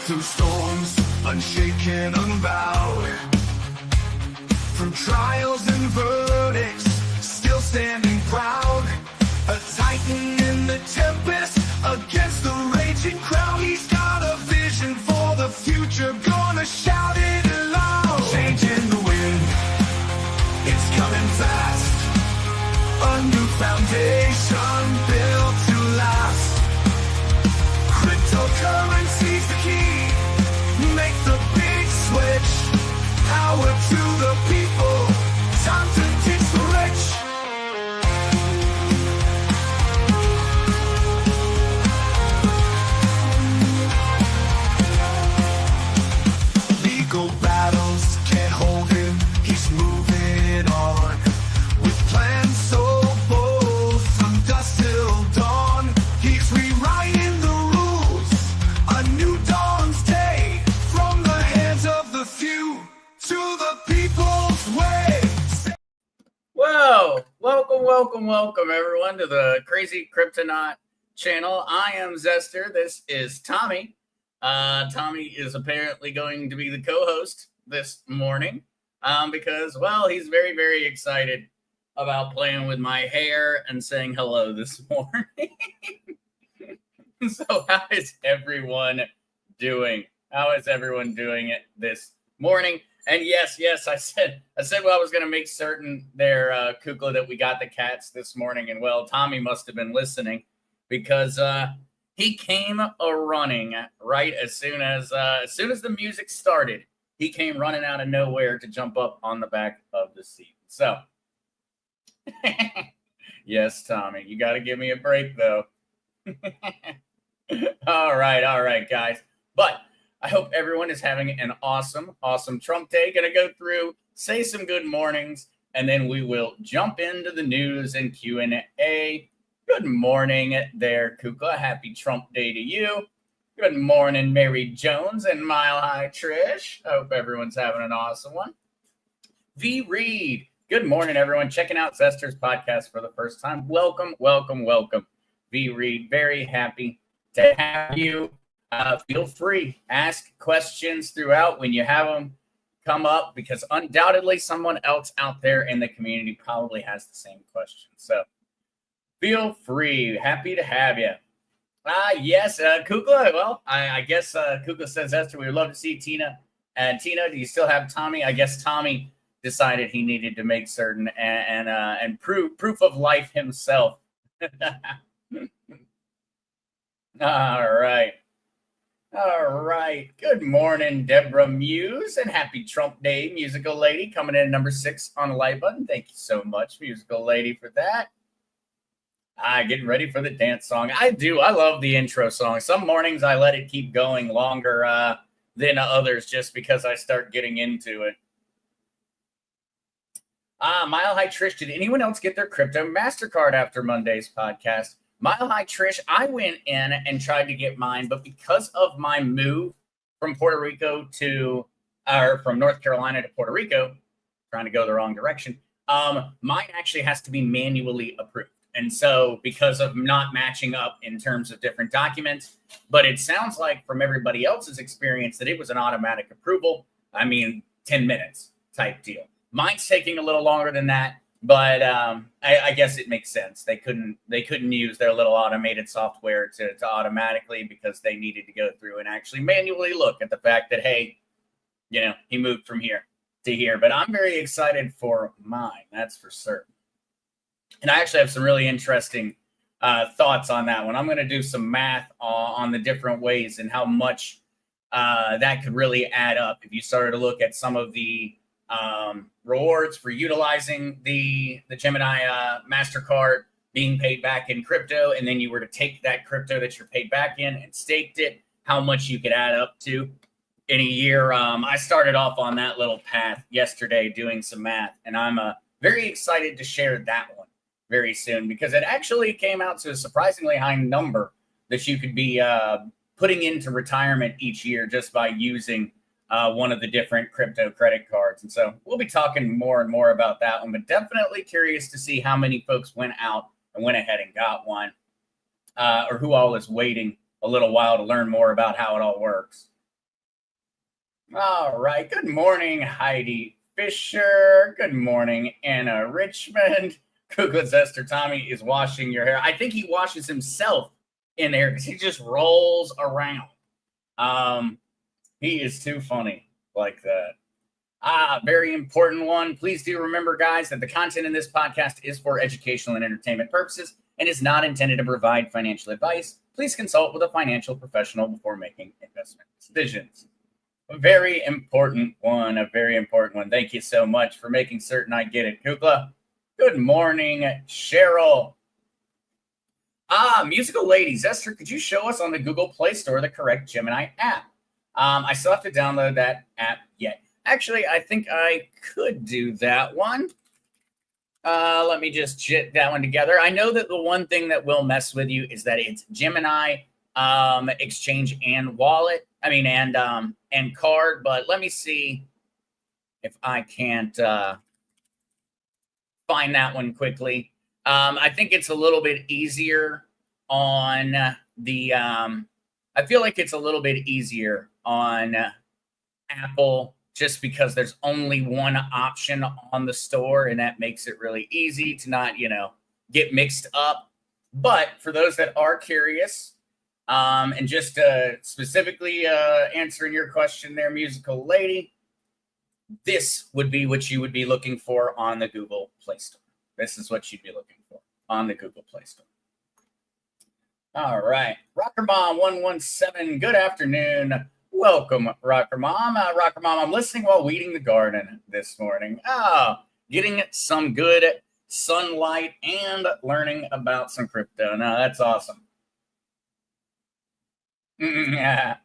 through storms, unshaken, unbowed. Through trials and verdicts, still standing proud. A titan in the tempest, against the raging crowd. He's got a vision for the future, gonna shout it aloud. Change in the wind, it's coming fast. A new foundation built to last. Cryptocurrency's the key. Make the big switch. Power to the people. Time to teach the rich. Legal battles can't hold him. He's moving on. With plans so bold, from dusk till dawn. He's rewriting the rules. A new dawn's day. From the hands of the few to the people's way. Whoa! Welcome, everyone, to the Crazy Cryptonaut channel. I am Zester. This is Tommy. Tommy is apparently going to be the co-host this morning because, well, he's very, very excited about playing with my hair and saying hello this morning. So how is everyone doing? How is everyone doing it this morning? And yes, I said well, I was going to make certain there, Kukla, that we got the cats this morning. And well, Tommy must have been listening because he came running right as soon as the music started. He came running out of nowhere to jump up on the back of the seat. So, yes, Tommy, you got to give me a break, though. All right, guys. But I hope everyone is having an awesome Trump Day. Gonna go through, say some good mornings, and then we will jump into the news and Q&A. Good morning there, Kukla. Happy Trump Day to you. Good morning, Mary Jones and Mile High Trish. I hope everyone's having an awesome one. V Reed. Good morning, everyone. Checking out Zester's podcast for the first time. Welcome. V Reed. Very happy to have you. Feel free, ask questions throughout when you have them come up, because undoubtedly someone else out there in the community probably has the same question. So feel free. Happy to have you. Yes, Kukla. Well, I guess Kukla says, Esther, we would love to see Tina. And Tina, do you still have Tommy? I guess Tommy decided he needed to make certain and proof of life himself. All right. Good morning, Deborah Muse, and happy Trump Day, Musical Lady, coming in at number 6 on the like button. Thank you so much, Musical Lady, for that. Getting ready for the dance song. I love the intro song. Some mornings I let it keep going longer than others just because I start getting into it. Mile High Trish, did anyone else get their crypto MasterCard after Monday's podcast? Mile High Trish, I went in and tried to get mine, but because of my move from from North Carolina to Puerto Rico, trying to go the wrong direction, mine actually has to be manually approved. And so because of not matching up in terms of different documents, but it sounds like from everybody else's experience that it was an automatic approval. 10 minutes type deal. Mine's taking a little longer than that. But I guess it makes sense. They couldn't use their little automated software to automatically, because they needed to go through and actually manually look at the fact that, hey, he moved from here to here. But I'm very excited for mine. That's for certain. And I actually have some really interesting thoughts on that one. I'm going to do some math on the different ways and how much that could really add up if you started to look at some of the rewards for utilizing the Gemini MasterCard being paid back in crypto, and then you were to take that crypto that you're paid back in and staked it, how much you could add up to in a year. I started off on that little path yesterday doing some math, and I'm very excited to share that one very soon, because it actually came out to a surprisingly high number that you could be putting into retirement each year just by using one of the different crypto credit cards. And so we'll be talking more and more about that one, but definitely curious to see how many folks went out and went ahead and got one, or who all is waiting a little while to learn more about how it all works. All right. Good morning, Heidi Fisher. Good morning, Anna Richmond. Google Zester Tommy is washing your hair. I think he washes himself in there because he just rolls around. He is too funny like that. Very important one. Please do remember, guys, that the content in this podcast is for educational and entertainment purposes and is not intended to provide financial advice. Please consult with a financial professional before making investment decisions. A very important one. A very important one. Thank you so much for making certain I get it, Kukla. Good morning, Cheryl. Musical lady, Zester, could you show us on the Google Play Store the correct Gemini app? I still have to download that app yet. Actually, I think I could do that one. Let me just get that one together. I know that the one thing that will mess with you is that it's Gemini, Exchange and wallet. And card. But let me see if I can't find that one quickly. I think it's a little bit easier on the. I feel like it's a little bit easier on Apple just because there's only one option on the store, and that makes it really easy to not, get mixed up. But for those that are curious, and just specifically answering your question there, musical lady, this would be what you would be looking for on the Google Play Store. This is what you'd be looking for on the Google Play Store. All right. Rocker Mom 117, good afternoon. Welcome, Rocker Mom. Rocker Mom, I'm listening while weeding the garden this morning. Getting some good sunlight and learning about some crypto. Now, that's awesome. Yeah.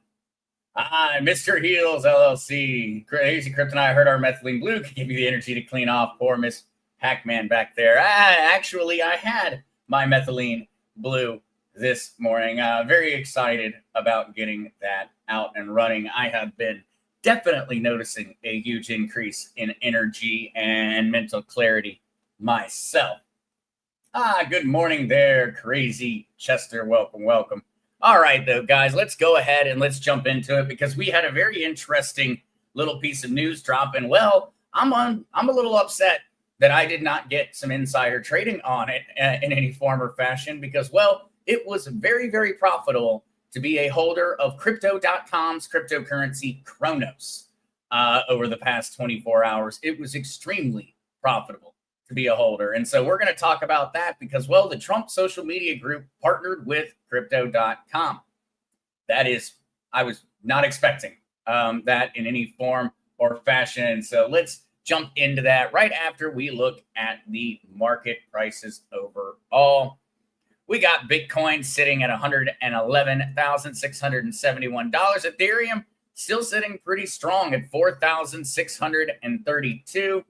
Mr. Heels LLC. Crazy Kryptonite. I heard our methylene blue could give you the energy to clean off poor Miss Pac-Man back there. Actually, I had my methylene blue this morning. Very excited about getting that out and running. I have been definitely noticing a huge increase in energy and mental clarity myself. Good morning there, Crazy Chester. Welcome, welcome. All right, though, guys, let's go ahead and let's jump into it because we had a very interesting little piece of news drop. And, well, I'm a little upset that I did not get some insider trading on it in any form or fashion because, well, it was very, very profitable to be a holder of Crypto.com's cryptocurrency Cronos over the past 24 hours. It was extremely profitable to be a holder. And so we're going to talk about that because, well, the Trump social media group partnered with Crypto.com. That is, I was not expecting that in any form or fashion. So let's jump into that right after we look at the market prices overall. We got Bitcoin sitting at $111,671. Ethereum still sitting pretty strong at $4,632.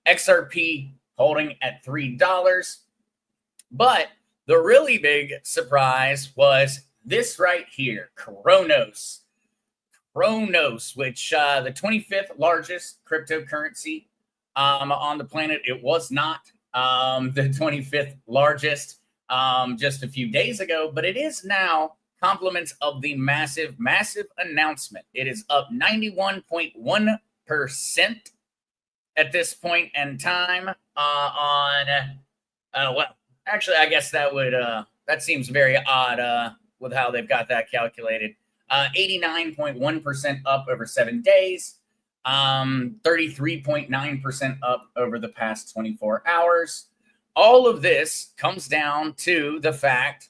XRP holding at $3. But the really big surprise was this right here, Cronos. Cronos, which the 25th largest cryptocurrency on the planet. It was not the 25th largest just a few days ago, but it is now compliments of the massive announcement. It is up 91.1% at this point in time well, actually, I guess that would that seems very odd with how they've got that calculated. 89.1% up over 7 days, 33.9% up over the past 24 hours. All of this comes down to the fact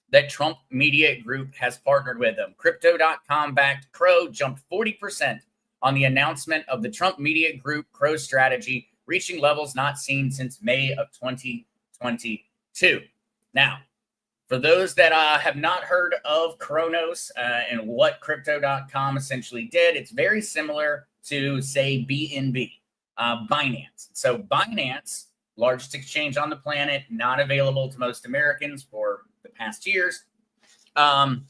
that Trump Media Group has partnered with them. Crypto.com backed Crow jumped 40% on the announcement of the Trump Media Group Crow strategy, reaching levels not seen since May of 2022. Now, for those that have not heard of Cronos and what Crypto.com essentially did, it's very similar to, say, BNB, Binance. So Binance, largest exchange on the planet, not available to most Americans for the past years, and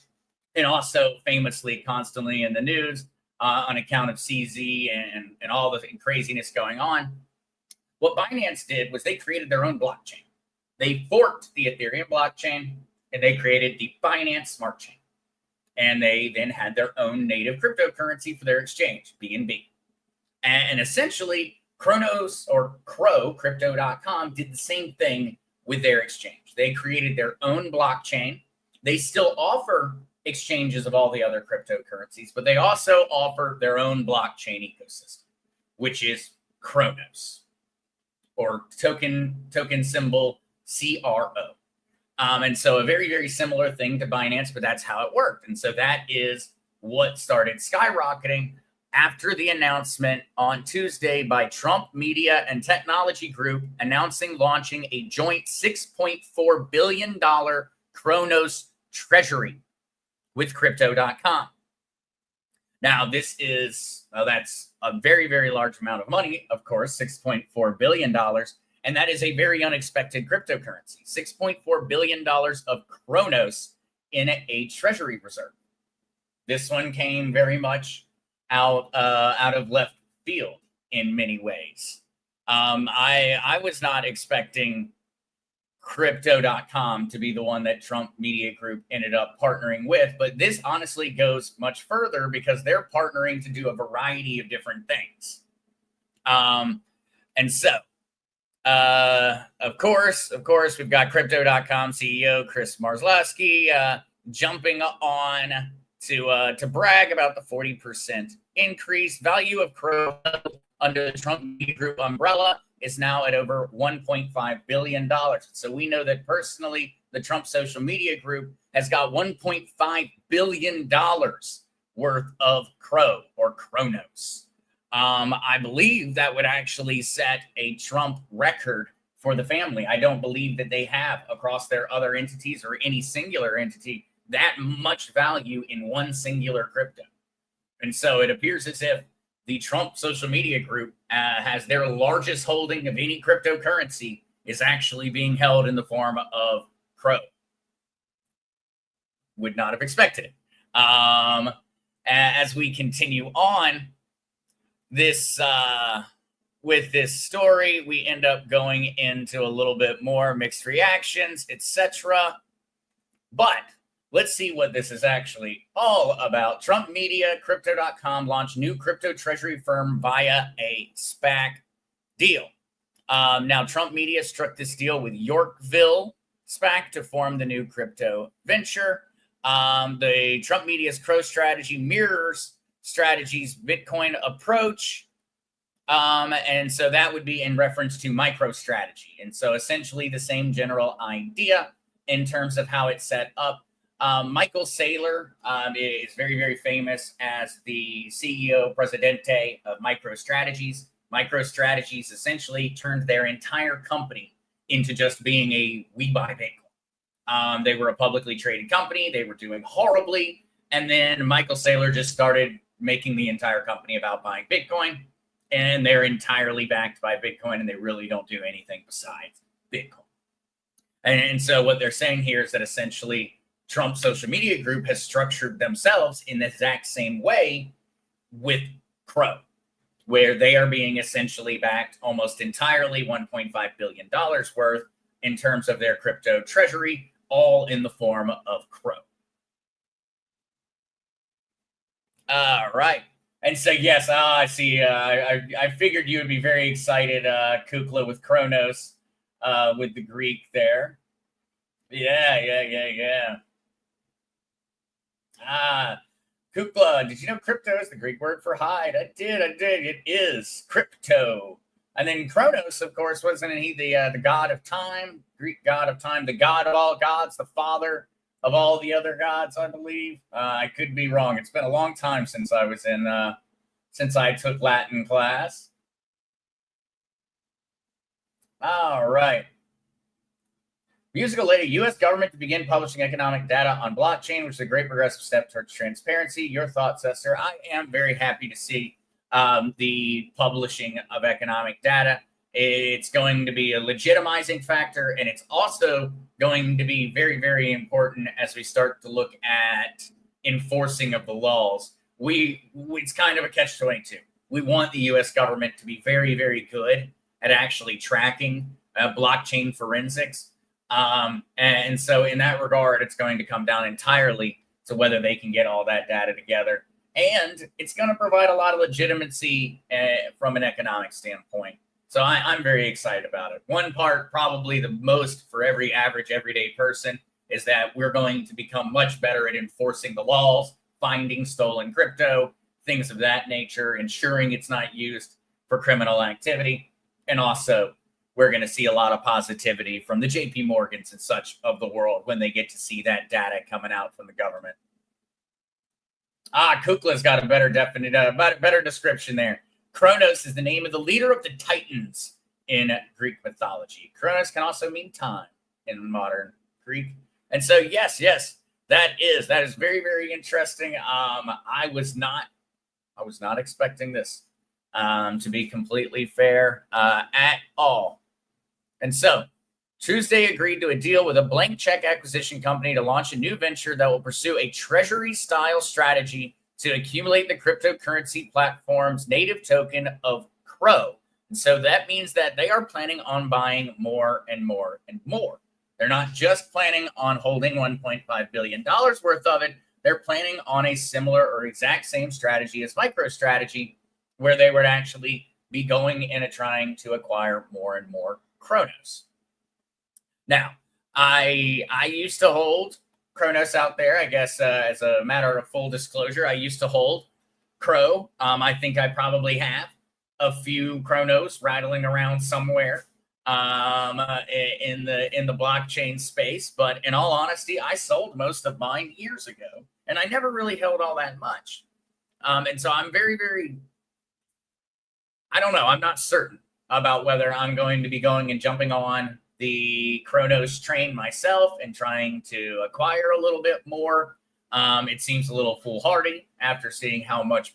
also famously constantly in the news on account of CZ and all the craziness going on. What Binance did was they created their own blockchain. They forked the Ethereum blockchain, and they created the Binance Smart Chain. And they then had their own native cryptocurrency for their exchange, BNB. And essentially, Cronos or Crow, crypto.com, did the same thing with their exchange. They created their own blockchain. They still offer exchanges of all the other cryptocurrencies, but they also offer their own blockchain ecosystem, which is Cronos, or token symbol CRO. And so a very, very similar thing to Binance, but that's how it worked. And so that is what started skyrocketing after the announcement on Tuesday by Trump Media and Technology Group announcing launching a joint $6.4 billion Cronos treasury with crypto.com. Now, this is, that's a very, very large amount of money, of course, $6.4 billion. And that is a very unexpected cryptocurrency, $6.4 billion of Cronos in a treasury reserve. This one came very much out of left field in many ways. I was not expecting crypto.com to be the one that Trump Media Group ended up partnering with, but this honestly goes much further because they're partnering to do a variety of different things. And so, of course, we've got crypto.com CEO Chris Marzlowski jumping on to brag about the 40% increase. Value of Crow under the Trump Media Group umbrella is now at over $1.5 billion. So we know that personally, the Trump Social Media Group has got $1.5 billion worth of Crow or Cronos. I believe that would actually set a Trump record for the family. I don't believe that they have across their other entities or any singular entity that much value in one singular crypto. And so it appears as if the Trump Social Media Group has their largest holding of any cryptocurrency is actually being held in the form of Crow. Would not have expected it. As we continue on this with this story, we end up going into a little bit more mixed reactions, etc. But let's see what this is actually all about. Trump Media, Crypto.com launched new crypto treasury firm via a SPAC deal. Now, Trump Media struck this deal with Yorkville SPAC to form the new crypto venture. The Trump Media's Crow strategy mirrors Strategy's Bitcoin approach. And so that would be in reference to MicroStrategy. And so essentially the same general idea in terms of how it's set up. Michael Saylor is very, very famous as the CEO Presidente of MicroStrategies. MicroStrategies essentially turned their entire company into just being a we buy Bitcoin. They were a publicly traded company. They were doing horribly. And then Michael Saylor just started making the entire company about buying Bitcoin. And they're entirely backed by Bitcoin, and they really don't do anything besides Bitcoin. And so what they're saying here is that essentially Trump Social Media Group has structured themselves in the exact same way with Crow, where they are being essentially backed almost entirely $1.5 billion worth in terms of their crypto treasury, all in the form of Crow. All right. And so, yes, I see. I figured you would be very excited, Kukla, with Cronos, with the Greek there. Yeah. Kukla, did you know crypto is the Greek word for hide? I did. It is crypto. And then Cronos, of course, wasn't he the god of time, Greek god of time, the god of all gods, the father of all the other gods, I believe. I could be wrong. It's been a long time since I was since I took Latin class. All right. Musical lady, U.S. government to begin publishing economic data on blockchain, which is a great progressive step towards transparency. Your thoughts, Zester? I am very happy to see the publishing of economic data. It's going to be a legitimizing factor, and it's also going to be very, very important as we start to look at enforcing of the laws. It's kind of a catch-22. We want the U.S. government to be very, very good at actually tracking blockchain forensics. And so in that regard, it's going to come down entirely to whether they can get all that data together. And it's going to provide a lot of legitimacy from an economic standpoint. So I'm very excited about it. One part, probably the most for every average everyday person, is that we're going to become much better at enforcing the laws, finding stolen crypto, things of that nature, ensuring it's not used for criminal activity. And also, we're going to see a lot of positivity from the JP Morgans and such of the world when they get to see that data coming out from the government. Kukla's got a better description there. Cronos is the name of the leader of the Titans in Greek mythology. Cronos can also mean time in modern Greek. And so, yes, that is very, very interesting. I was not expecting this, to be completely fair, at all. And so, Tuesday agreed to a deal with a blank check acquisition company to launch a new venture that will pursue a treasury-style strategy to accumulate the cryptocurrency platform's native token of CRO. And so that means that they are planning on buying more and more and more. They're not just planning on holding $1.5 billion worth of it. They're planning on a similar or exact same strategy as MicroStrategy, where they would actually be going and trying to acquire more and more Cronos. Now, I used to hold Cronos out there, I guess, as a matter of full disclosure. I used to hold CRO. I think I probably have a few Cronos rattling around somewhere in the blockchain space. But in all honesty, I sold most of mine years ago, and I never really held all that much. And so I'm very, very, I don't know, I'm not certain about whether I'm going to be going and jumping on the Cronos train myself and trying to acquire a little bit more. It seems a little foolhardy after seeing how much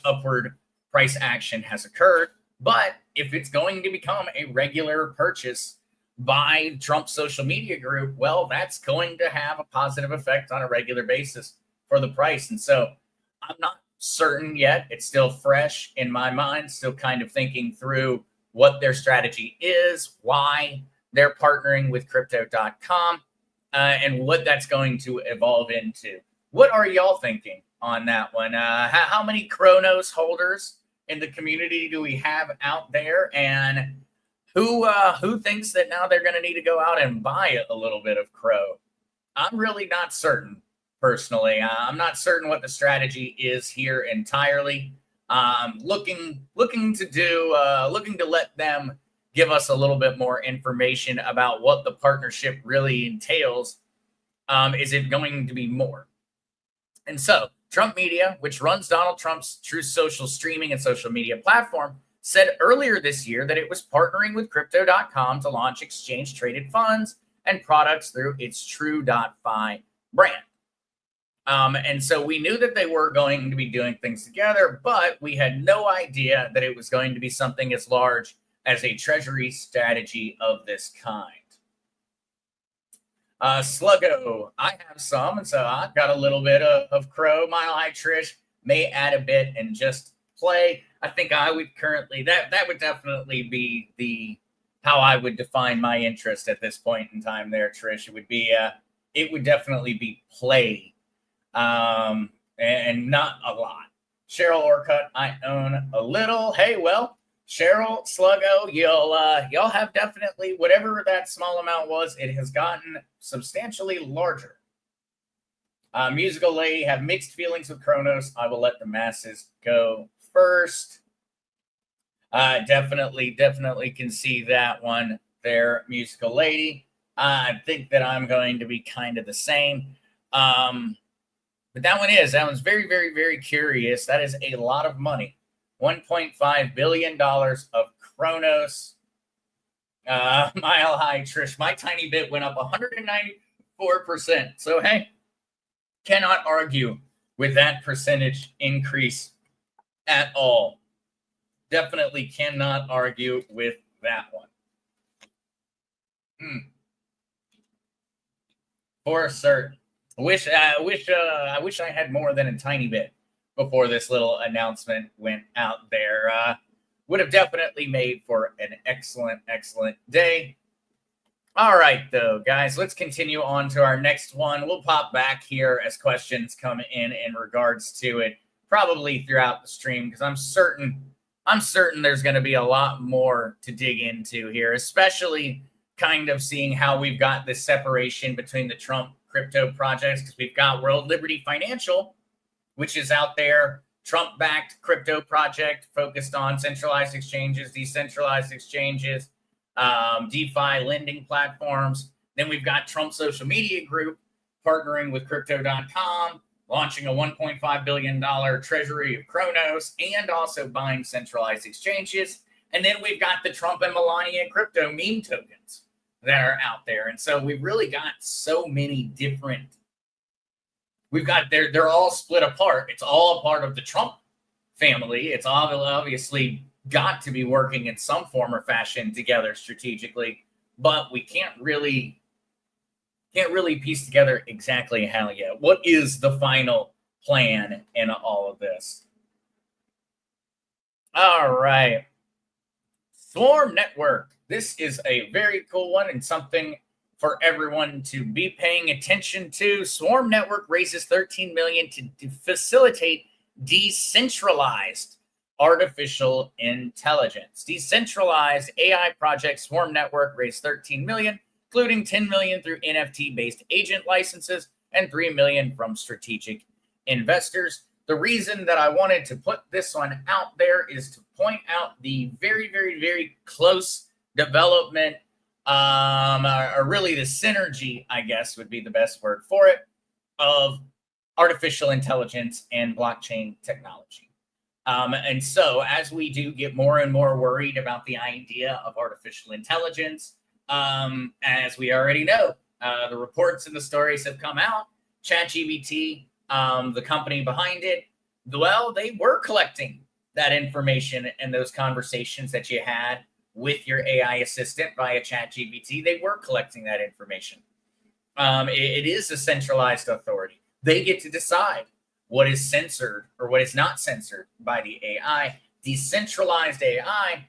upward price action has occurred. But if it's going to become a regular purchase by Trump's social media group, well, that's going to have a positive effect on a regular basis for the price. And so I'm not certain yet. It's still fresh in my mind, still kind of thinking through what their strategy is, why they're partnering with crypto.com, and what that's going to evolve into. What are y'all thinking on that one? How many Cronos holders in the community do we have out there? And who thinks that now they're going to need to go out and buy a little bit of CRO? I'm really not certain, personally. I'm not certain what the strategy is here entirely. Looking to let them give us a little bit more information about what the partnership really entails. Is it going to be more? And so Trump Media, which runs Donald Trump's Truth Social streaming and social media platform, said earlier this year that it was partnering with crypto.com to launch exchange traded funds and products through its True.fi brand. And so we knew that they were going to be doing things together, but we had no idea that it was going to be something as large as a treasury strategy of this kind. Sluggo, I have some, and so I've got a little bit of CRO. Mile High Trish may add a bit and just play. I think I would currently, that would definitely be how I would define my interest at this point in time there, Trish. It would definitely be play. And not a lot. Cheryl Orcutt, I own a little. Hey, well, Cheryl, Sluggo, y'all have definitely, whatever that small amount was, it has gotten substantially larger. Musical Lady, have mixed feelings with Cronos. I will let the masses go first. Definitely can see that one there, Musical Lady. I think that I'm going to be kind of the same. But that one's very, very, very curious. That is a lot of money. $1.5 billion of Cronos. Mile High Trish, my tiny bit went up 194%. So, hey, cannot argue with that percentage increase at all. Definitely cannot argue with that one. For certain. I wish I had more than a tiny bit before this little announcement went out there. Would have definitely made for an excellent day. All right, though, guys, let's continue on to our next one. We'll pop back here as questions come in regards to it, probably throughout the stream, because I'm certain there's going to be a lot more to dig into here, especially kind of seeing how we've got this separation between the Trump crypto projects, because we've got World Liberty Financial, which is out there, Trump-backed crypto project focused on centralized exchanges, decentralized exchanges, DeFi lending platforms. Then we've got Trump Social Media Group partnering with Crypto.com, launching a $1.5 billion treasury of Cronos, and also buying centralized exchanges. And then we've got the Trump and Melania crypto meme tokens that are out there. And so we've really got so many different, they're all split apart. It's all a part of the Trump family. It's obviously got to be working in some form or fashion together strategically, but we can't really piece together exactly how yet. What is the final plan in all of this? All right. Swarm Network. This is a very cool one and something for everyone to be paying attention to. Swarm Network raises $13 million to facilitate decentralized artificial intelligence. Decentralized AI project Swarm Network raised $13 million, including $10 million through NFT-based agent licenses and $3 million from strategic investors. The reason that I wanted to put this one out there is to point out the very, very, very close development, or really the synergy, I guess would be the best word for it, of artificial intelligence and blockchain technology. And so as we do get more and more worried about the idea of artificial intelligence, as we already know, the reports and the stories have come out, ChatGPT, the company behind it, well, they were collecting that information and those conversations that you had with your AI assistant via ChatGPT. They were collecting that information. It is a centralized authority. They get to decide what is censored or what is not censored by the AI. Decentralized AI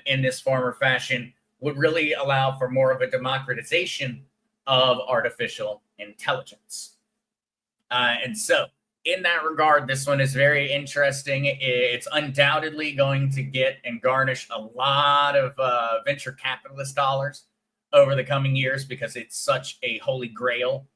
in this form or fashion would really allow for more of a democratization of artificial intelligence. And so in that regard, this one is very interesting. It's undoubtedly going to get and garnish a lot of venture capitalist dollars over the coming years because it's such a holy grail,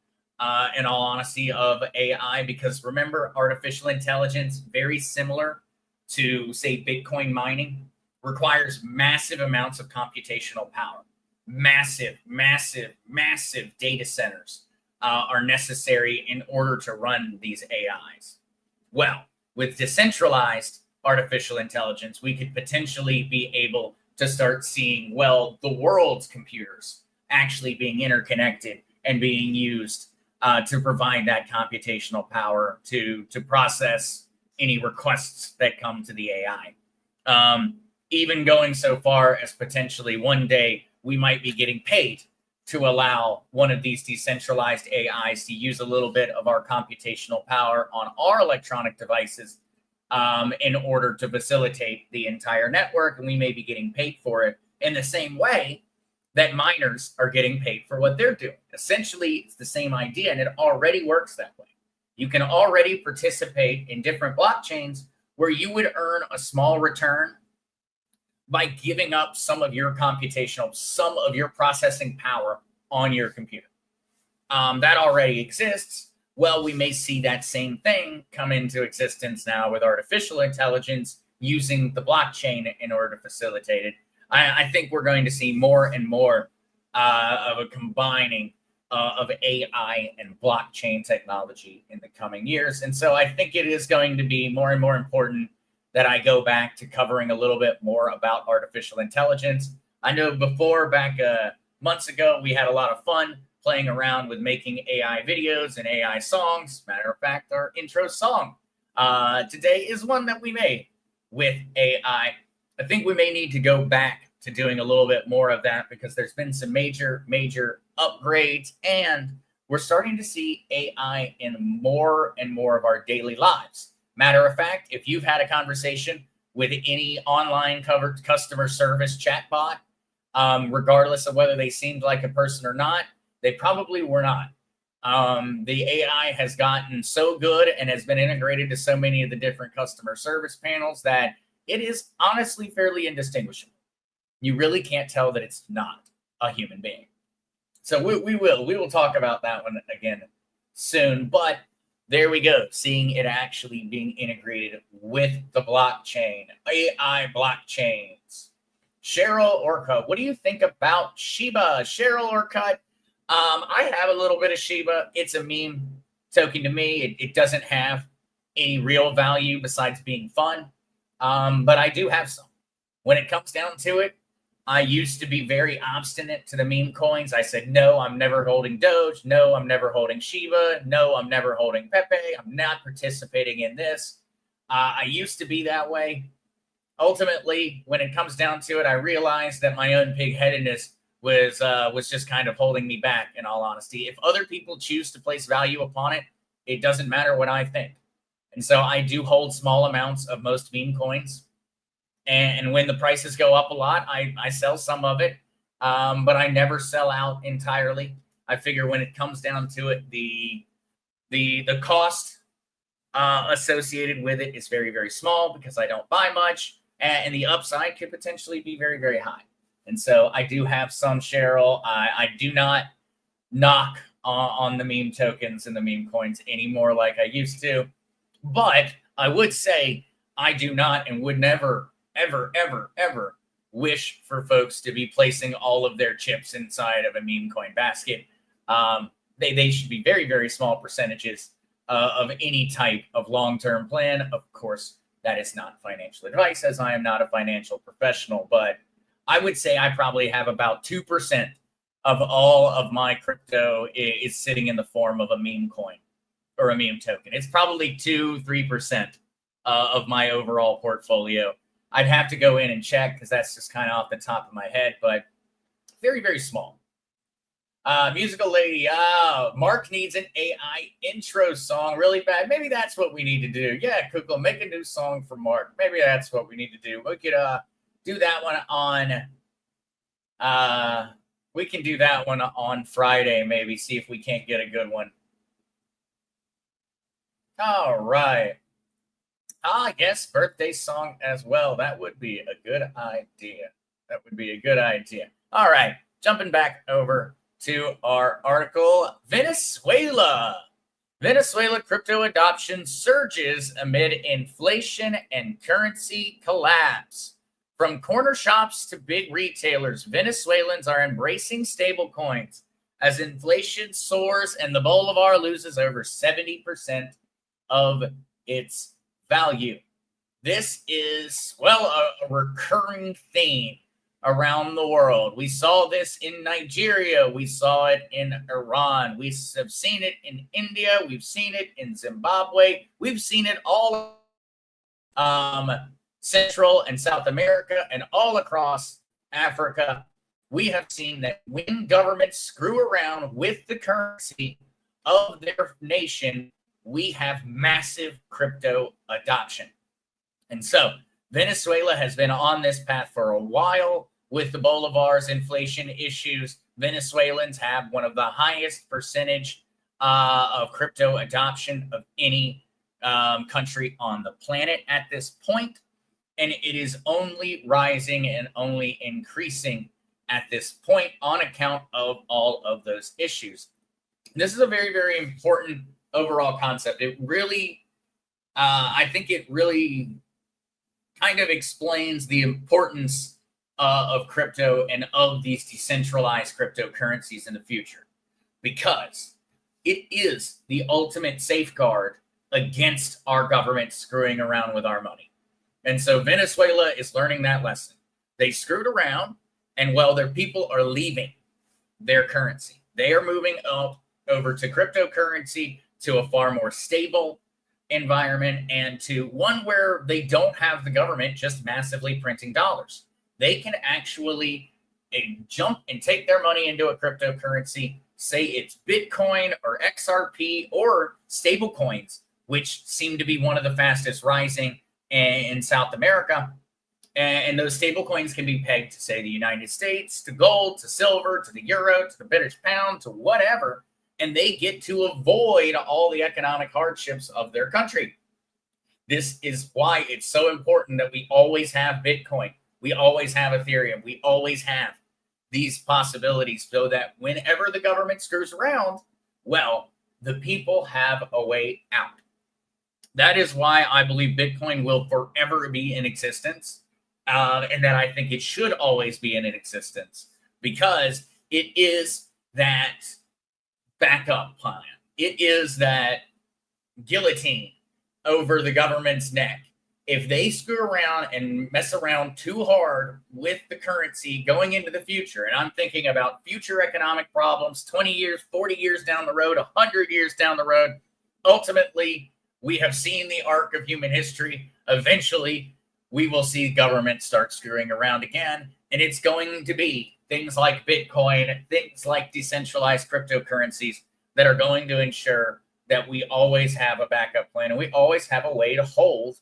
in all honesty, of AI. Because remember, artificial intelligence, very similar to, say, Bitcoin mining, requires massive amounts of computational power. Massive, massive, massive data centers are necessary in order to run these AIs. Well, with decentralized artificial intelligence, we could potentially be able to start seeing, well, the world's computers actually being interconnected and being used to provide that computational power to process any requests that come to the AI. Even going so far as potentially one day we might be getting paid to allow one of these decentralized AIs to use a little bit of our computational power on our electronic devices in order to facilitate the entire network. And we may be getting paid for it in the same way that miners are getting paid for what they're doing. Essentially, it's the same idea, and it already works that way. You can already participate in different blockchains where you would earn a small return by giving up some of your processing power on your computer. That already exists. Well, we may see that same thing come into existence now with artificial intelligence using the blockchain in order to facilitate it. I think we're going to see more and more of a combining of AI and blockchain technology in the coming years. And so I think it is going to be more and more important that I go back to covering a little bit more about artificial intelligence. I know back months ago, we had a lot of fun playing around with making AI videos and AI songs. Matter of fact, our intro song today is one that we made with AI. I think we may need to go back to doing a little bit more of that because there's been some major upgrades, and we're starting to see AI in more and more of our daily lives. Matter of fact, if you've had a conversation with any online covered customer service chatbot, regardless of whether they seemed like a person or not. They probably were not. The AI has gotten so good and has been integrated to so many of the different customer service panels that it is honestly fairly indistinguishable. You really can't tell that it's not a human being. So we will talk about that one again soon. But there we go, seeing it actually being integrated with the blockchain, AI blockchains. Cheryl Orcutt, what do you think about Shiba? Cheryl Orcutt, I have a little bit of Shiba. It's a meme token to me. It doesn't have any real value besides being fun, but I do have some. When it comes down to it, I used to be very obstinate to the meme coins. I said, no, I'm never holding Doge. No, I'm never holding Shiba. No, I'm never holding Pepe. I'm not participating in this. I used to be that way. Ultimately, when it comes down to it, I realized that my own pig-headedness was just kind of holding me back, in all honesty. If other people choose to place value upon it, it doesn't matter what I think. And so I do hold small amounts of most meme coins. And when the prices go up a lot, I sell some of it, but I never sell out entirely. I figure when it comes down to it, the cost associated with it is very, very small because I don't buy much, and the upside could potentially be very, very high. And so I do have some, Cheryl. I do not knock on the meme tokens and the meme coins anymore like I used to, but I would say I do not and would never ever wish for folks to be placing all of their chips inside of a meme coin basket. They should be very, very small percentages of any type of long-term plan. Of course, that is not financial advice, as I am not a financial professional, but I would say I probably have about 2% of all of my crypto is sitting in the form of a meme coin or a meme token. It's probably 2-3% of my overall portfolio. I'd have to go in and check because that's just kind of off the top of my head, but very, very small. Musical lady, Mark needs an AI intro song really bad. Maybe that's what we need to do. Yeah, Kukla, make a new song for Mark. Maybe that's what we need to do. We could do that one on Friday, maybe, see if we can't get a good one. All right. I guess birthday song as well. That would be a good idea. That would be a good idea. All right. Jumping back over to our article. Venezuela crypto adoption surges amid inflation and currency collapse. From corner shops to big retailers, Venezuelans are embracing stablecoins as inflation soars and the bolivar loses over 70% of its value. This is, well, a recurring theme around the world. We saw this in Nigeria. We saw it in Iran. We have seen it in India. We've seen it in Zimbabwe. We've seen it all Central and South America and all across Africa. We have seen that when governments screw around with the currency of their nation, we have massive crypto adoption. And so Venezuela has been on this path for a while with the bolivar's inflation issues. Venezuelans have one of the highest percentage of crypto adoption of any country on the planet at this point. And it is only rising and only increasing at this point on account of all of those issues. This is a very, very important overall concept. It really, I think it really kind of explains the importance of crypto and of these decentralized cryptocurrencies in the future, because it is the ultimate safeguard against our government screwing around with our money. And so Venezuela is learning that lesson. They screwed around, and well, their people are leaving their currency. They are moving over to cryptocurrency, to a far more stable environment, and to one where they don't have the government just massively printing dollars. They can actually jump and take their money into a cryptocurrency, say it's Bitcoin or XRP or stable coins, which seem to be one of the fastest rising in South America. And those stable coins can be pegged to, say, the United States, to gold, to silver, to the euro, to the British pound, to whatever. And they get to avoid all the economic hardships of their country. This is why it's so important that we always have Bitcoin. We always have Ethereum. We always have these possibilities so that whenever the government screws around, well, the people have a way out. That is why I believe Bitcoin will forever be in existence, and that I think it should always be in existence, because it is that backup plan. It is that guillotine over the government's neck. If they screw around and mess around too hard with the currency going into the future, and I'm thinking about future economic problems 20 years, 40 years down the road, 100 years down the road, ultimately, we have seen the arc of human history. Eventually, we will see government start screwing around again, and it's going to be things like Bitcoin, things like decentralized cryptocurrencies that are going to ensure that we always have a backup plan and we always have a way to hold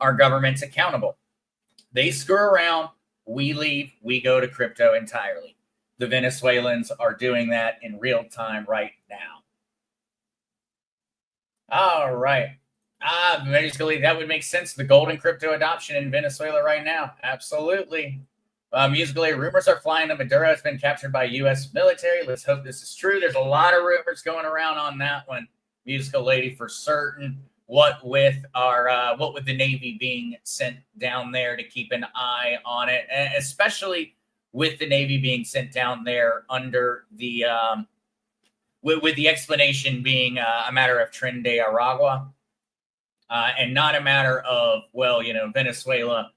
our governments accountable. They screw around, we leave, we go to crypto entirely. The Venezuelans are doing that in real time right now. All right. Basically, that would make sense. The gold and crypto adoption in Venezuela right now. Absolutely. Musically, rumors are flying that Maduro has been captured by U.S. military. Let's hope this is true. There's a lot of rumors going around on that one. Musical lady, for certain. What with the Navy being sent down there to keep an eye on it, and especially with the Navy being sent down there under the with the explanation being a matter of Tren de Aragua, and not a matter of, well, Venezuela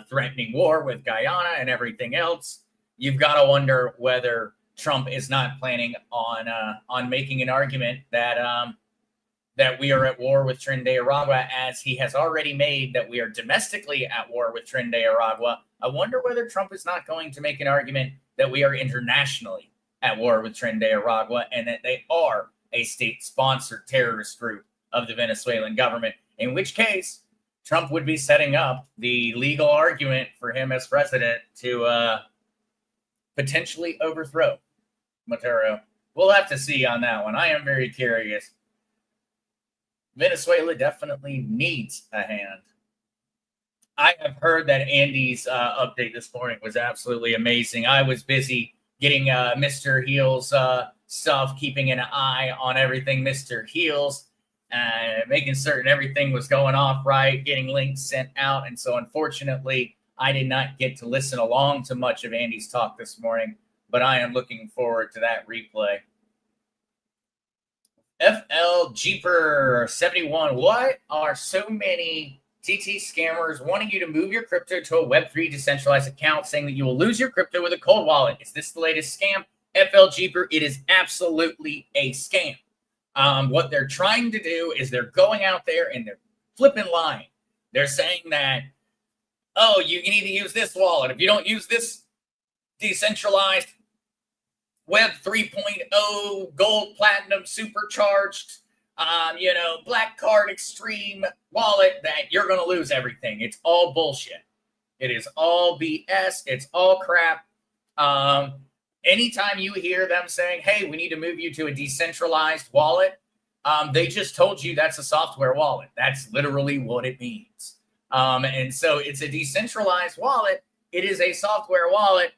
threatening war with Guyana and everything else. You've got to wonder whether Trump is not planning on making an argument that we are at war with Tren de Aragua, as he has already made that we are domestically at war with Tren de Aragua. I wonder whether Trump is not going to make an argument that we are internationally at war with Tren de Aragua and that they are a state-sponsored terrorist group of the Venezuelan government, in which case Trump would be setting up the legal argument for him as president to potentially overthrow Maduro. We'll have to see on that one. I am very curious. Venezuela definitely needs a hand. I have heard that Andy's update this morning was absolutely amazing. I was busy getting Mr. Heels stuff, keeping an eye on everything Mr. Heels, making certain everything was going off right, getting links sent out. And so unfortunately, I did not get to listen along to much of Andy's talk this morning, but I am looking forward to that replay. FL Jeeper 71. What are so many TT scammers wanting you to move your crypto to a Web3 decentralized account, saying that you will lose your crypto with a cold wallet? Is this the latest scam? FL Jeeper, it is absolutely a scam. What they're trying to do is they're going out there and they're flipping lying. They're saying that, oh, you need to use this wallet. If you don't use this decentralized Web 3.0 gold, platinum, supercharged, black card extreme wallet, that you're going to lose everything. It's all bullshit. It is all BS. It's all crap. Anytime you hear them saying, hey, we need to move you to a decentralized wallet, they just told you that's a software wallet. That's literally what it means. And so it's a decentralized wallet. It is a software wallet.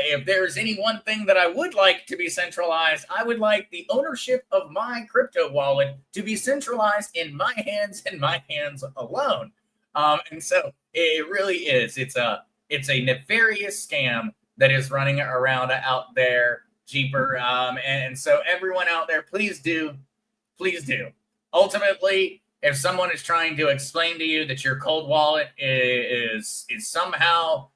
If there's any one thing that I would like to be centralized, I would like the ownership of my crypto wallet to be centralized in my hands and my hands alone. And so it really is. It's a nefarious scam that is running around out there, Jeeper. And so everyone out there, please do. Ultimately, if someone is trying to explain to you that your cold wallet is somehow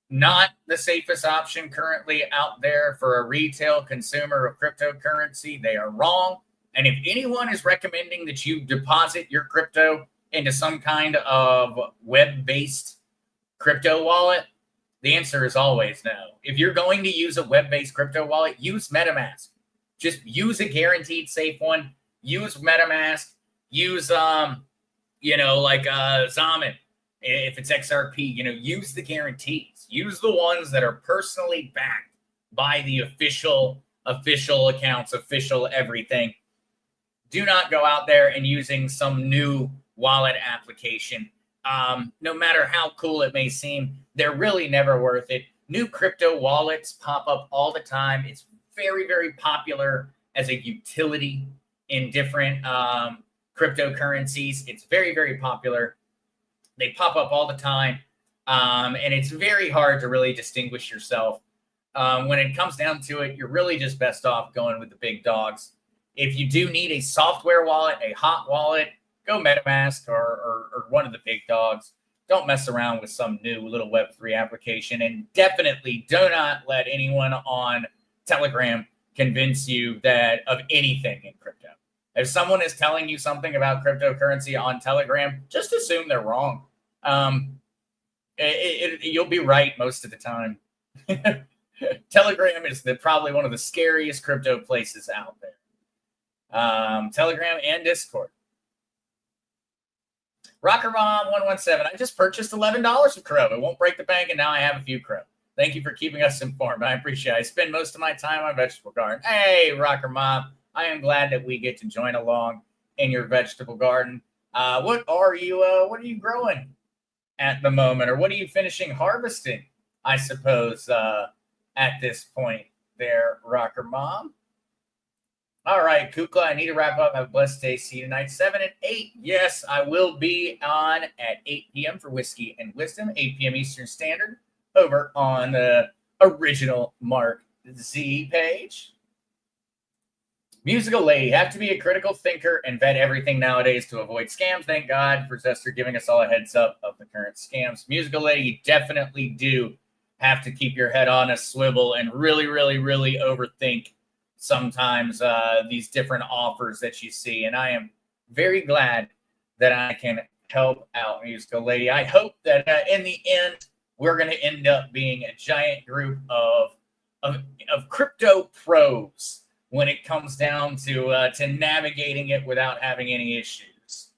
not the safest option currently out there for a retail consumer of cryptocurrency, they are wrong. And if anyone is recommending that you deposit your crypto into some kind of web-based crypto wallet, the answer is always no. If you're going to use a web-based crypto wallet, use MetaMask. Just use a guaranteed safe one. Use MetaMask. Use, Zamin. If it's XRP, use the guarantees. Use the ones that are personally backed by the official accounts, official everything. Do not go out there and using some new wallet application. No matter how cool it may seem, they're really never worth it. New crypto wallets pop up all the time. It's very, very popular as a utility in different cryptocurrencies. It's very, very popular. They pop up all the time. And it's very hard to really distinguish yourself. When it comes down to it, you're really just best off going with the big dogs. If you do need a software wallet, a hot wallet, go MetaMask or one of the big dogs. Don't mess around with some new little Web3 application. And definitely do not let anyone on Telegram convince you of anything in crypto. If someone is telling you something about cryptocurrency on Telegram, just assume they're wrong. You'll be right most of the time. Telegram is probably one of the scariest crypto places out there. Telegram and Discord. RockerMom117. I just purchased $11 of Crow. It won't break the bank, and now I have a few Crow. Thank you for keeping us informed. I appreciate it. I spend most of my time on vegetable garden. Hey, Rocker Mom. I am glad that we get to join along in your vegetable garden. What are you growing at the moment, or what are you finishing harvesting, I suppose, at this point there, Rocker Mom? All right, Kukla, I need to wrap up. Have a blessed day. See you tonight, 7 and 8. Yes, I will be on at 8 p.m. for Whiskey and Wisdom, 8 p.m. Eastern Standard, over on the original Mark Z page. Musical Lady, have to be a critical thinker and vet everything nowadays to avoid scams. Thank God for Zester giving us all a heads up of the current scams. Musical Lady, you definitely do have to keep your head on a swivel and really, really, really overthink sometimes these different offers that you see. And I am very glad that I can help out, Musical Lady. I hope that in the end, we're going to end up being a giant group of crypto pros when it comes down to navigating it without having any issues.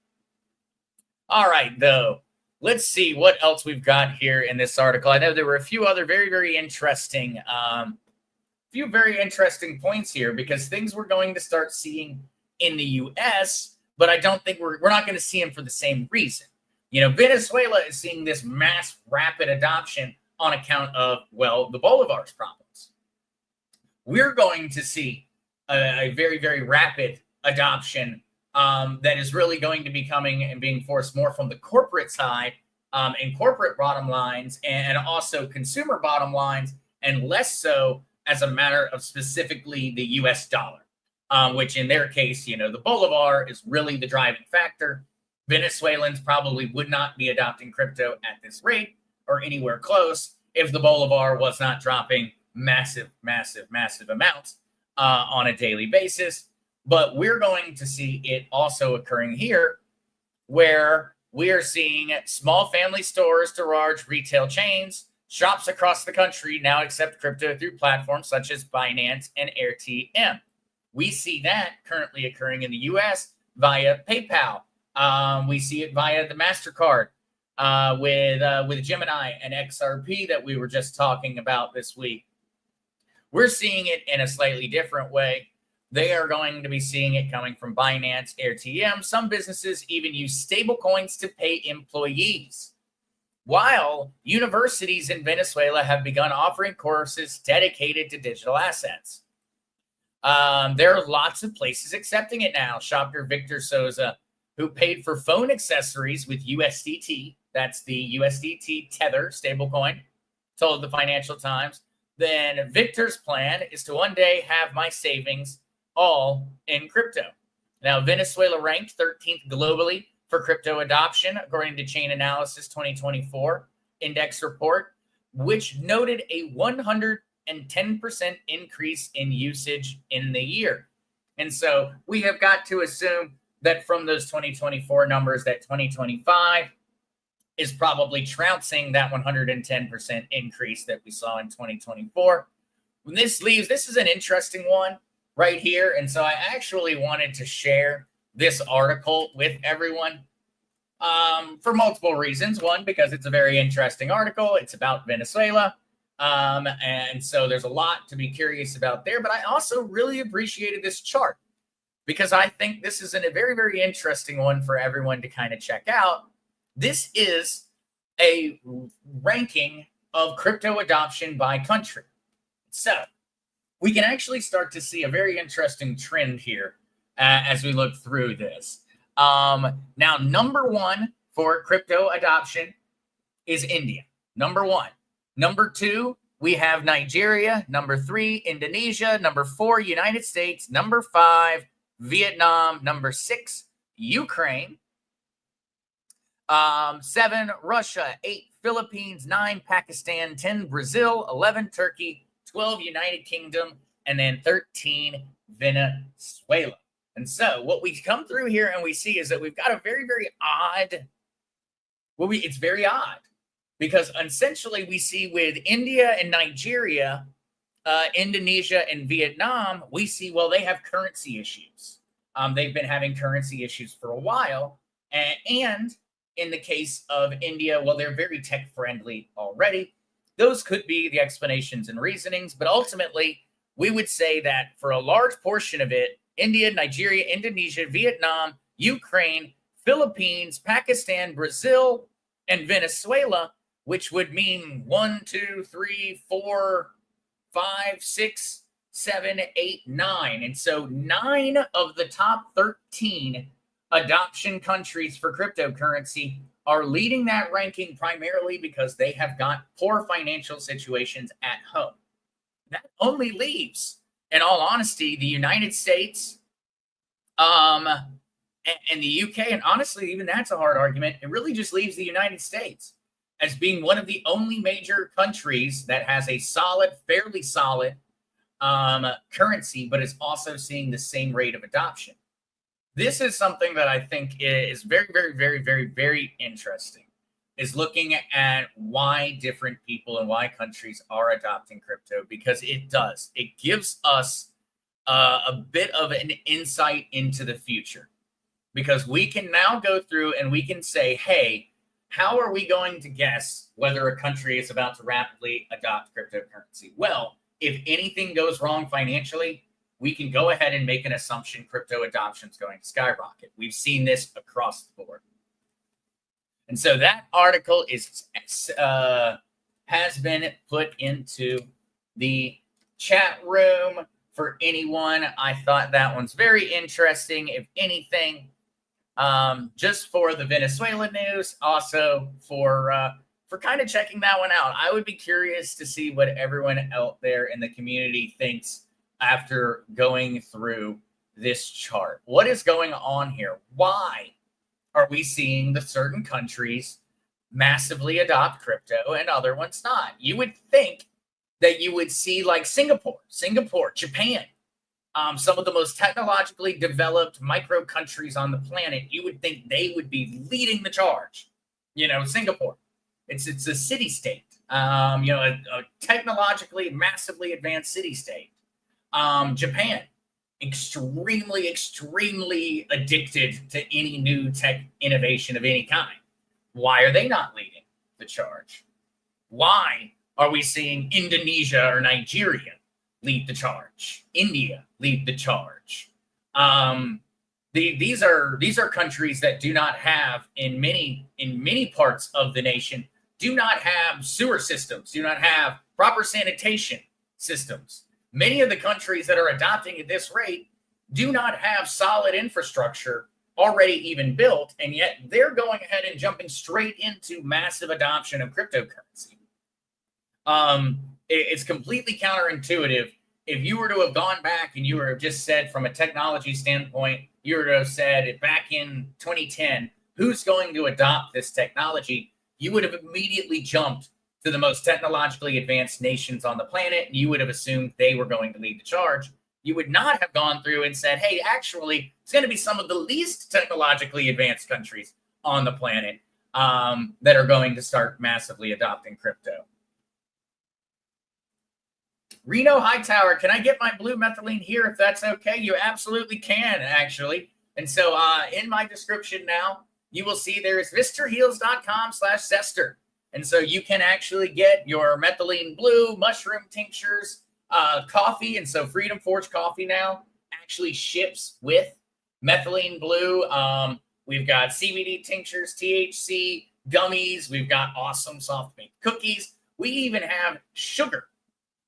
All right, though. Let's see what else we've got here in this article. I know there were a few other very, very interesting points here, because things we're going to start seeing in the U.S., but I don't think we're not going to see them for the same reason. Venezuela is seeing this mass rapid adoption on account of, the Bolivar's problems. We're going to see a very, very rapid adoption that is really going to be coming and being forced more from the corporate side and corporate bottom lines, and also consumer bottom lines, and less so as a matter of specifically the U.S. dollar, which in their case, the Bolivar is really the driving factor. Venezuelans probably would not be adopting crypto at this rate or anywhere close if the Bolivar was not dropping massive, massive, massive amounts on a daily basis. But we're going to see it also occurring here, where we are seeing small family stores to large retail chains, shops across the country now accept crypto through platforms such as Binance and RTM. We see that currently occurring in the U.S. via PayPal. We see it via the MasterCard with Gemini and XRP that we were just talking about this week. We're seeing it in a slightly different way. They are going to be seeing it coming from Binance, RTM. Some businesses even use stablecoins to pay employees, while universities in Venezuela have begun offering courses dedicated to digital assets. There are lots of places accepting it now. Shopper Victor Souza, who paid for phone accessories with USDT, that's the USDT Tether stablecoin, told the Financial Times. Then Victor's plan is to one day have my savings all in crypto. Now, Venezuela ranked 13th globally for crypto adoption, according to Chain Analysis 2024 index report, which noted a 110% increase in usage in the year. And so we have got to assume that from those 2024 numbers, that 2025 is probably trouncing that 110% increase that we saw in 2024. When this is an interesting one right here. And so I actually wanted to share this article with everyone. for multiple reasons. One, because it's a very interesting article. It's about Venezuela. And so there's a lot to be curious about there. But I also really appreciated this chart because I think this is a very, very interesting one for everyone to kind of check out. This is a ranking of crypto adoption by country. So we can actually start to see a very interesting trend here as we look through this. Now, number one for crypto adoption is India. Number one. Number two, we have Nigeria. Number three, Indonesia. Number four, United States. Number five, Vietnam. Number six, Ukraine. 7, Russia. 8, Philippines. 9, Pakistan. 10, Brazil. 11, Turkey. 12, United Kingdom. And then 13, Venezuela. And so what we come through here and we see is that we've got a very, very odd, it's very odd because essentially we see with India and Nigeria, Indonesia and Vietnam, we see, well, they have currency issues. They've been having currency issues for a while. And in the case of India, well, they're very tech friendly already. Those could be the explanations and reasonings, but ultimately we would say that for a large portion of it, India, Nigeria, Indonesia, Vietnam, Ukraine, Philippines, Pakistan, Brazil, and Venezuela, which would mean 1, 2, 3, 4, 5, 6, 7, 8, 9. And so 9 of the top 13 adoption countries for cryptocurrency are leading that ranking primarily because they have got poor financial situations at home. That only leaves, in all honesty, the United States and the UK, and honestly, even that's a hard argument. It really just leaves the United States as being one of the only major countries that has a solid, fairly solid currency, but is also seeing the same rate of adoption. This is something that I think is very, very, very, very, very interesting, is looking at why different people and why countries are adopting crypto, because it does. It gives us a bit of an insight into the future, because we can now go through and we can say, hey, how are we going to guess whether a country is about to rapidly adopt cryptocurrency? Well, if anything goes wrong financially, we can go ahead and make an assumption crypto adoption is going to skyrocket. We've seen this across the board. And so that article has been put into the chat room for anyone. I thought that one's very interesting, if anything, just for the Venezuela news, also for kind of checking that one out. I would be curious to see what everyone out there in the community thinks after going through this chart. What is going on here? Why are we seeing the certain countries massively adopt crypto and other ones not? You would think that you would see like Singapore, Japan, some of the most technologically developed micro countries on the planet. You would think they would be leading the charge. Singapore, it's a city state, a technologically massively advanced city state. Japan, extremely addicted to any new tech innovation of any kind. Why are they not leading the charge? Why are we seeing Indonesia or Nigeria lead the charge? India lead the charge? These are countries that do not have, in many parts of the nation, do not have sewer systems, do not have proper sanitation systems. Many of the countries that are adopting at this rate do not have solid infrastructure already even built, and yet they're going ahead and jumping straight into massive adoption of cryptocurrency. It's completely counterintuitive. If you were to have gone back and you were just said from a technology standpoint, you were to have said back in 2010, who's going to adopt this technology? You would have immediately jumped to the most technologically advanced nations on the planet, and you would have assumed they were going to lead the charge. You would not have gone through and said, hey, actually, it's going to be some of the least technologically advanced countries on the planet that are going to start massively adopting crypto. Reno Hightower, can I get my blue methylene here if that's okay? You absolutely can, actually. And so in my description now, you will see there's visterheals.com/Zester. And so you can actually get your methylene blue, mushroom tinctures, coffee. And so Freedom Forge coffee now actually ships with methylene blue. We've got CBD tinctures, THC gummies. We've got awesome soft baked cookies. We even have sugar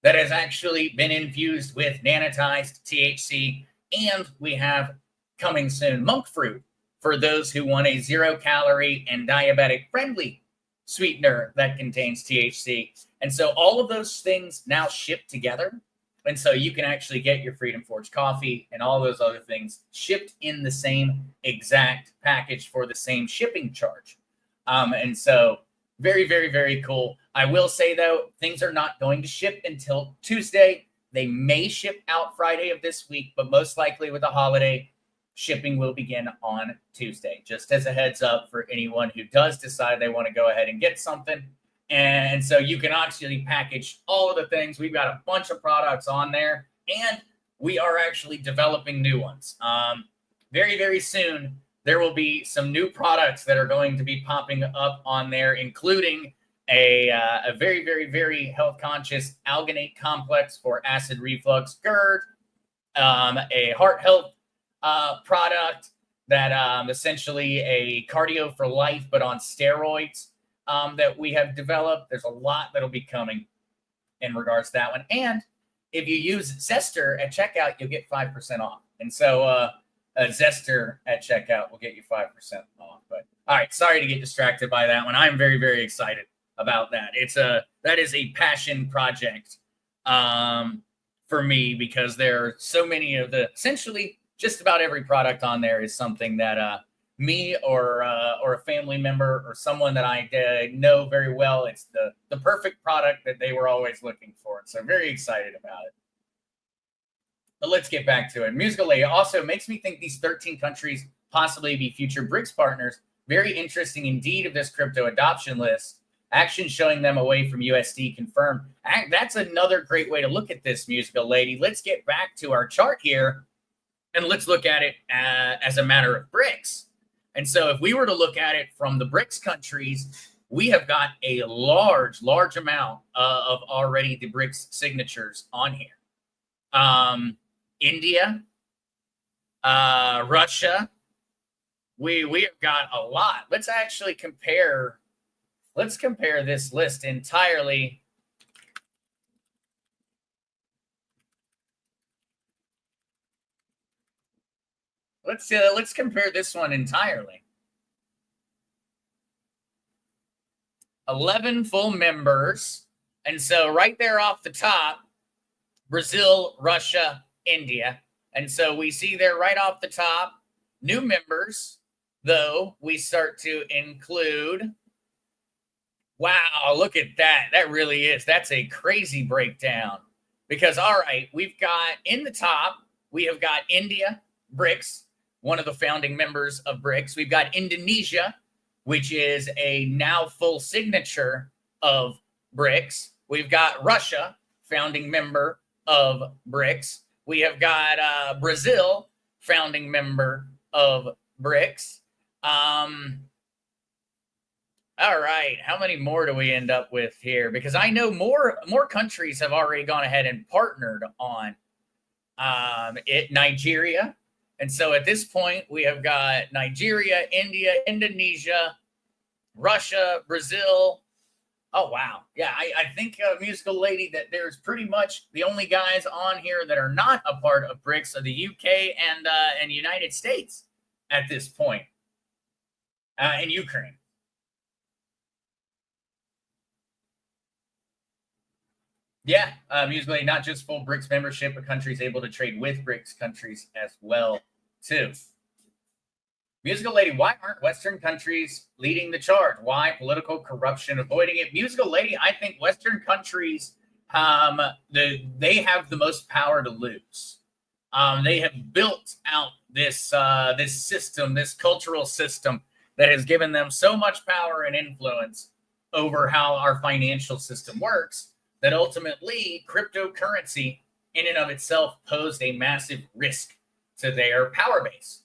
that has actually been infused with nanotized THC. And we have coming soon monk fruit for those who want a 0-calorie and diabetic friendly sweetener that contains THC. And so all of those things now ship together. And so you can actually get your Freedom Forge coffee and all those other things shipped in the same exact package for the same shipping charge. And so very, very, very cool. I will say, though, things are not going to ship until Tuesday. They may ship out Friday of this week, but most likely with the holiday, shipping will begin on Tuesday. Just as a heads up for anyone who does decide they want to go ahead and get something. And so you can actually package all of the things. We've got a bunch of products on there, and we are actually developing new ones. Very, very soon, there will be some new products that are going to be popping up on there, including a very, very, very health-conscious alginate complex for acid reflux, GERD, a heart health product that essentially a cardio for life, but on steroids that we have developed. There's a lot that'll be coming in regards to that one. And if you use Zester at checkout, you'll get 5% off. And so Zester at checkout will get you 5% off. But all right, sorry to get distracted by that one. I'm very, very excited about that. That is a passion project for me, because there are so many of essentially just about every product on there is something that me or a family member or someone that I know very well, it's the perfect product that they were always looking for. So very excited about it. But let's get back to it. Musical Lady also makes me think these 13 countries possibly be future BRICS partners. Very interesting indeed of this crypto adoption list. Action showing them away from USD confirmed. That's another great way to look at this, Musical Lady. Let's get back to our chart here, and let's look at it as a matter of BRICS. And so if we were to look at it from the BRICS countries, we have got a large amount of already the BRICS signatures on here. India, Russia, we have got a lot. Let's actually compare this list entirely. Let's compare this one entirely. 11 full members. And so right there off the top, Brazil, Russia, India. And so we see there right off the top, new members, though, we start to include. Wow, look at that. That really is. That's a crazy breakdown. Because, all right, we've got in the top, we have got India, BRICS, one of the founding members of BRICS. We've got Indonesia, which is a now full signature of BRICS. We've got Russia, founding member of BRICS. We have got Brazil, founding member of BRICS. All right, how many more do we end up with here? Because I know more countries have already gone ahead and partnered on Nigeria. And so at this point, we have got Nigeria, India, Indonesia, Russia, Brazil. Oh, wow. Yeah, I think, Musical Lady, that there's pretty much the only guys on here that are not a part of BRICS are the UK and United States at this point, and Ukraine. Yeah, Musical Lady, not just full BRICS membership, but countries able to trade with BRICS countries as well, too. Musical Lady, why aren't Western countries leading the charge? Why political corruption avoiding it? Musical Lady, I think Western countries, they have the most power to lose. They have built out this system, this cultural system that has given them so much power and influence over how our financial system works that ultimately cryptocurrency in and of itself posed a massive risk to their power base.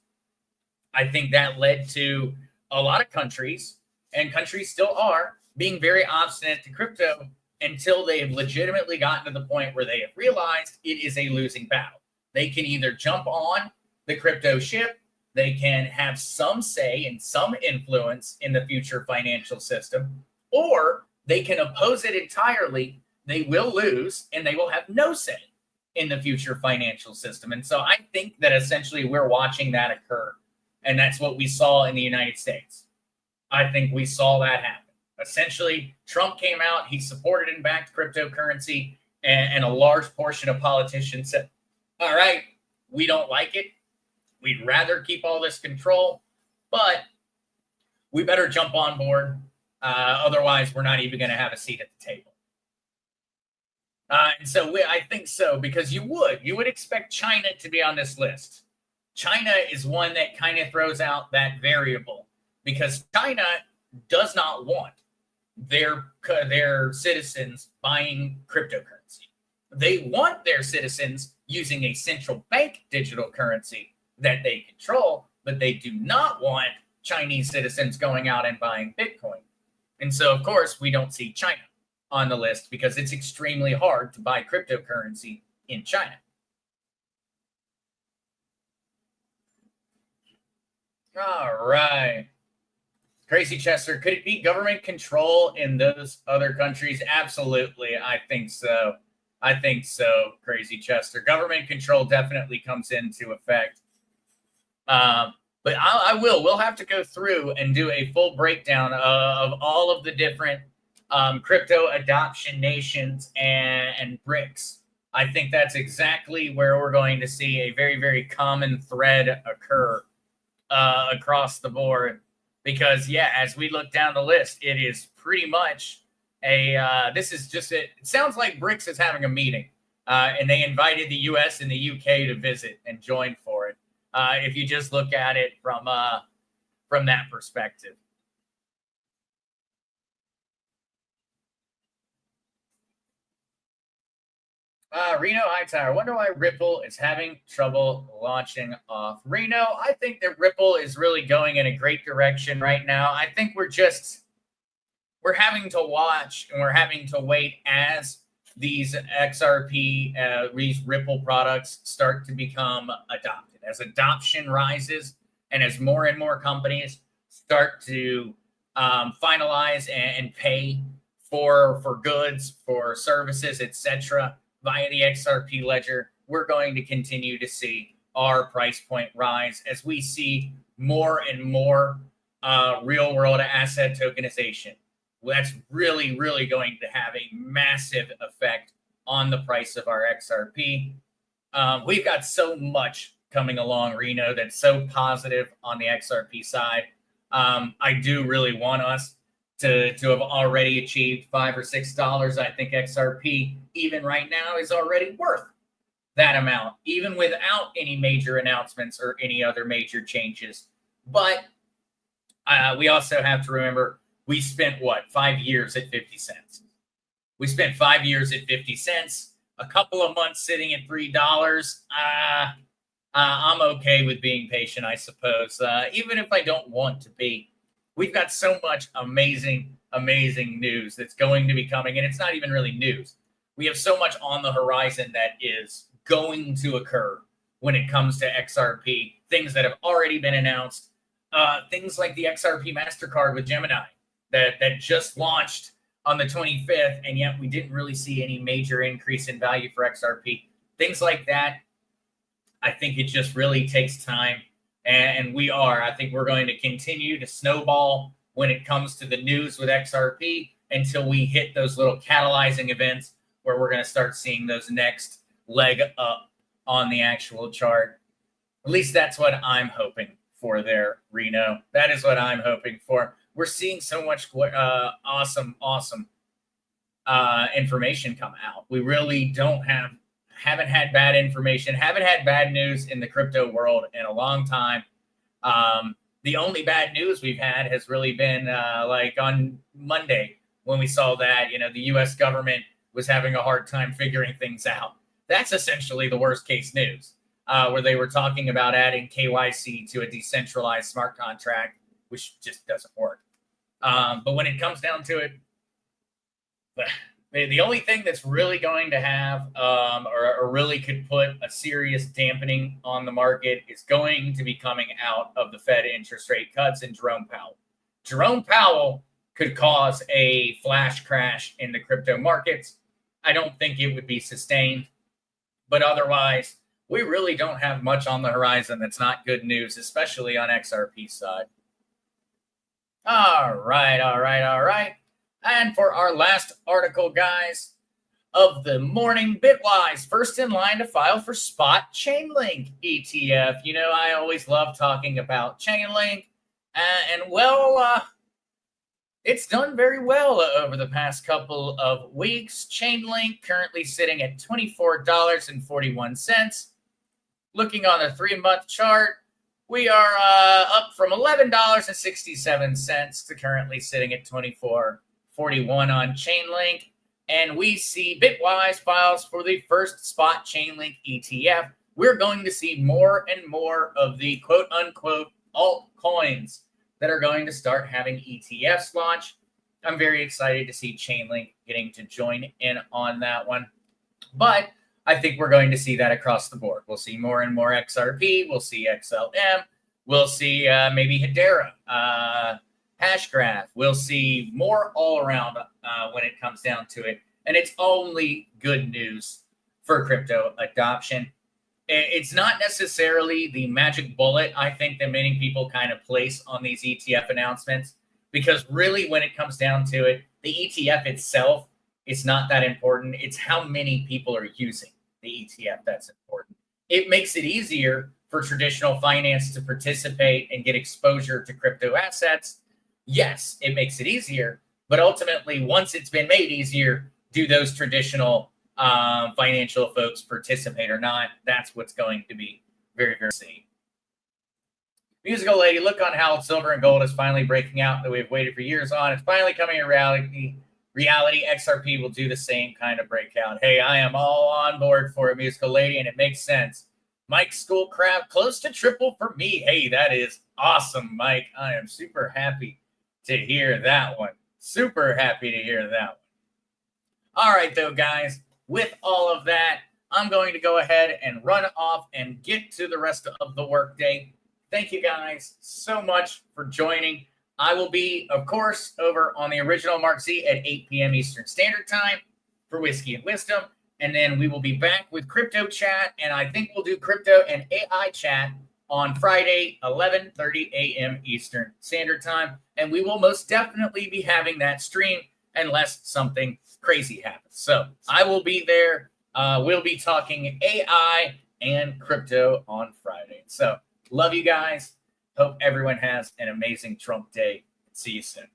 I think that led to a lot of countries, and countries still are, being very obstinate to crypto until they've legitimately gotten to the point where they have realized it is a losing battle. They can either jump on the crypto ship, they can have some say and some influence in the future financial system, or they can oppose it entirely. They will lose and they will have no say in the future financial system. And so I think that essentially we're watching that occur. And that's what we saw in the United States. I think we saw that happen. Essentially, Trump came out, he supported and backed cryptocurrency, and a large portion of politicians said, all right, we don't like it. We'd rather keep all this control, but we better jump on board. Otherwise, we're not even going to have a seat at the table. And so I think so, because you would expect China to be on this list. China is one that kind of throws out that variable because China does not want their citizens buying cryptocurrency. They want their citizens using a central bank digital currency that they control, but they do not want Chinese citizens going out and buying Bitcoin. And so, of course, we don't see China on the list because it's extremely hard to buy cryptocurrency in China. All right. Crazy Chester, could it be government control in those other countries? Absolutely. I think so. Crazy Chester. Government control definitely comes into effect. But we'll have to go through and do a full breakdown of all of the different crypto adoption nations and BRICS. I think that's exactly where we're going to see a very, very common thread occur across the board. Because, yeah, as we look down the list, it is pretty much it sounds like BRICS is having a meeting, and they invited the U.S. and the U.K. to visit and join for it. If you just look at it from that perspective. Reno Hightower, wonder why Ripple is having trouble launching off. Reno, I think that Ripple is really going in a great direction right now. I think we're having to watch and we're having to wait as these XRP, these Ripple products start to become adopted. As adoption rises and as more and more companies start to finalize and pay for goods, for services, etc., via the XRP ledger, we're going to continue to see our price point rise as we see more and more real world asset tokenization. That's really, really going to have a massive effect on the price of our XRP. We've got so much coming along, Reno, that's so positive on the XRP side. I do really want us to have already achieved $5 or $6. I think XRP, even right now, is already worth that amount, even without any major announcements or any other major changes. But we also have to remember, we spent, 5 years at 50 cents. We spent 5 years at 50 cents, a couple of months sitting at $3. I'm okay with being patient, I suppose, even if I don't want to be. We've got so much amazing, amazing news that's going to be coming, and it's not even really news. We have so much on the horizon that is going to occur when it comes to XRP, things that have already been announced, things like the XRP MasterCard with Gemini that just launched on the 25th, and yet we didn't really see any major increase in value for XRP. Things like that, I think it just really takes time. And I think we're going to continue to snowball when it comes to the news with XRP until we hit those little catalyzing events where we're going to start seeing those next leg up on the actual chart. At least that's what I'm hoping for there, Reno. That is what I'm hoping for. We're seeing so much awesome information come out. We really haven't had bad information, haven't had bad news in the crypto world in a long time. The only bad news we've had has really been like on Monday when we saw that, the U.S. government was having a hard time figuring things out. That's essentially the worst case news, where they were talking about adding KYC to a decentralized smart contract, which just doesn't work. But when it comes down to it, the only thing that's really going to have or really could put a serious dampening on the market is going to be coming out of the Fed interest rate cuts and Jerome Powell. Jerome Powell could cause a flash crash in the crypto markets. I don't think it would be sustained, but otherwise, we really don't have much on the horizon that's not good news, especially on XRP side. All right. And for our last article, guys, of the morning, Bitwise, first in line to file for spot Chainlink ETF. You know, I always love talking about Chainlink. It's done very well over the past couple of weeks. Chainlink currently sitting at $24.41. Looking on the 3-month chart, we are up from $11.67 to currently sitting at $24.41 on Chainlink. And we see Bitwise files for the first spot Chainlink ETF. We're going to see more and more of the quote-unquote altcoins that are going to start having ETFs launch. I'm very excited to see Chainlink getting to join in on that one. But I think we're going to see that across the board. We'll see more and more XRP. We'll see XLM. We'll see maybe Hedera, Hashgraph. We'll see more all around when it comes down to it. And it's only good news for crypto adoption. It's not necessarily the magic bullet, I think, that many people kind of place on these ETF announcements, because really when it comes down to it, the ETF itself is not that important. It's how many people are using the ETF that's important. It makes it easier for traditional finance to participate and get exposure to crypto assets. Yes, it makes it easier, but ultimately, once it's been made easier, do those traditional financial folks participate or not? That's what's going to be very, very safe. Musical Lady, look on how silver and gold is finally breaking out that we've waited for years on. It's finally coming in reality. XRP will do the same kind of breakout. Hey, I am all on board for it, Musical Lady, and it makes sense. Mike Schoolcraft, close to triple for me. Hey, that is awesome, Mike. I am super happy to hear that one. Super happy to hear that one. All right, though, guys. With all of that, I'm going to go ahead and run off and get to the rest of the workday. Thank you guys so much for joining. I will be, of course, over on the original Mark Z at 8 p.m. Eastern Standard Time for Whiskey and Wisdom. And then we will be back with Crypto Chat. And I think we'll do Crypto and AI Chat on Friday, 11:30 a.m. Eastern Standard Time. And we will most definitely be having that stream unless something crazy happens. So I will be there. We'll be talking AI and crypto on Friday. So love you guys. Hope everyone has an amazing Trump day. See you soon.